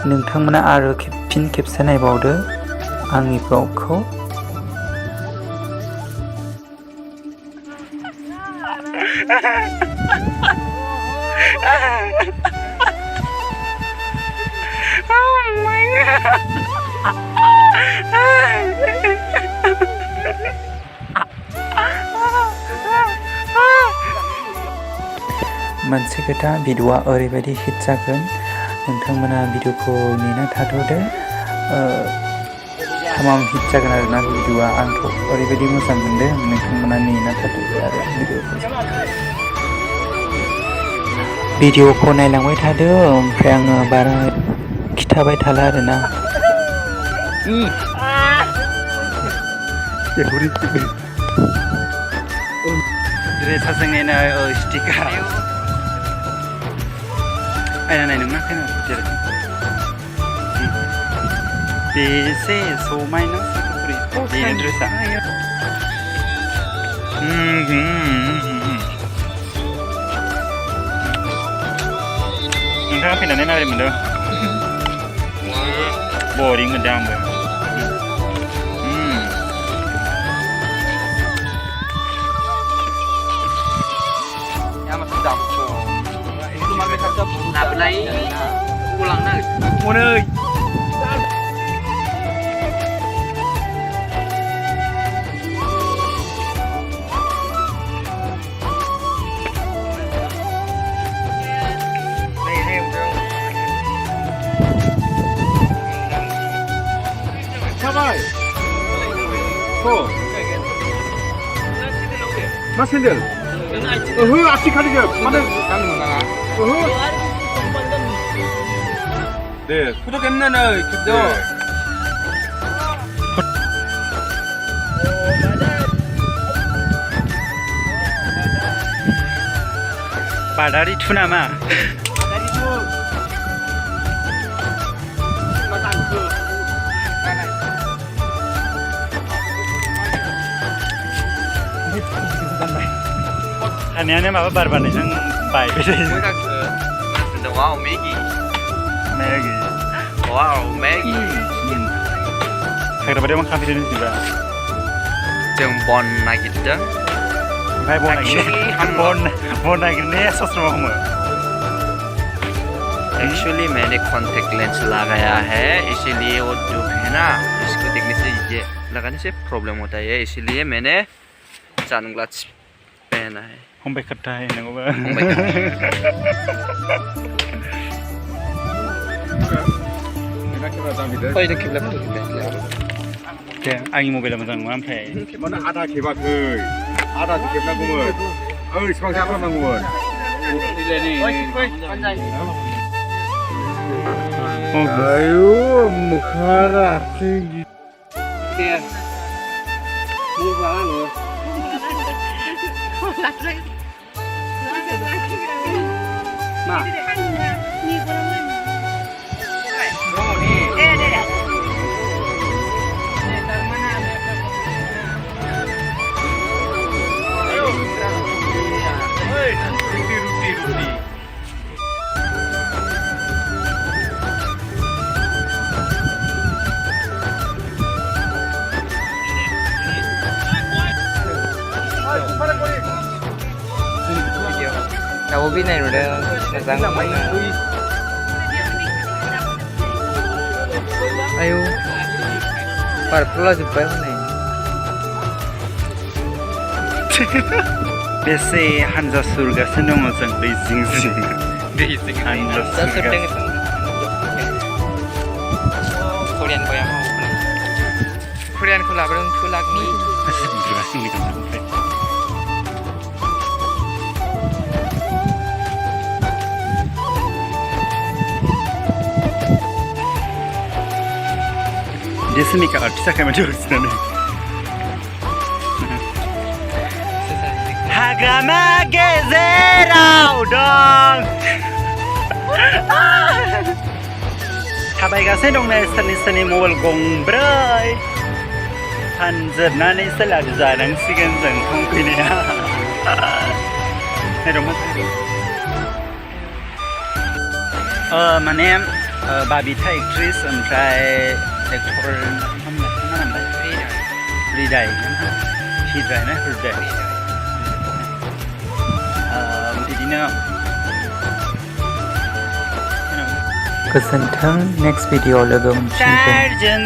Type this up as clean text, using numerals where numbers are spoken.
नोंथांमोना आरो फिन खेबसे नायबावदो आंनि ब्लगखौ। मोनसे खोथा, भिडिअआ ओरैबायदि हिट जागोन, नोंथांमोना भिडिअखौ नेना थाथ'दो। तमाम हिट जागोन आरोना भिडिअआ। आंथ' ओरैबायदि मोजां मोनदों, नोंथांमोना नेना थाथ'दो आरो भिडिअखौ नायलांबाय थादो। ओमफ्राय आङो बारा खिथाबाय थाला आरोना। ड्रेसा जोंनिनो स्टिकार आयना नायनो मोनाखै ना बेसे समायना बेनो ड्रेसा। नोंथाङा फैनानै माबोरै मोनदों? बरिं मोनदों आंबो। मा सेन्देल? ओहो आसि खालिजोब माने ओहो दे फट' खेबनानै खेबदो। बादारि थु नामा? Aneh-aneh apa barban itu baik beda. Wow, Maggie. Wow, Maggie. Hagrama dia makan video juga. Jeng bon lagi jeng. Hai bon lagi. Bon lagi ni sosro kamu. Actually मैंने contact lens लगाया है, इसीलिए वो जो है ना, इसको देखने से ये लगाने से प्रॉब्लम होता है, इसीलिए मैंने सनग्लास पहना है। Hombai kata है ना वो बा. Oh itu kiblat tuh kiblat. Ya, angin mobil macam mana sampai? Mana ada kiblat hei, ada kiblat gumun. Sebang siapa bang gumun? Ini ni. Banjay. Ayo, mukhara tinggi. Dia. Mukhara loh. Ma. Ruti. Tahu bina ini udah datang mana? Ayo, parpula jumpa mana? Biasa Hanza surga senang macam Beijing. Hanza surga. Korean ko yang mau. Korean ko lah belum tulak ni. Masih ni kan sampai. Dia seni kat artis akan macam mana? Hagrama Gejerao dong. Kabaigasnya dong nih seni mobile gombroi. Hanjernane selad jarang sih kan jengkong ini ya. Nih dong mas. Mana Babita actress ओमफ्राय actor Hriday ना Hriday बिदिनो गोजोन्थों next video लोगो मोनफिनगोन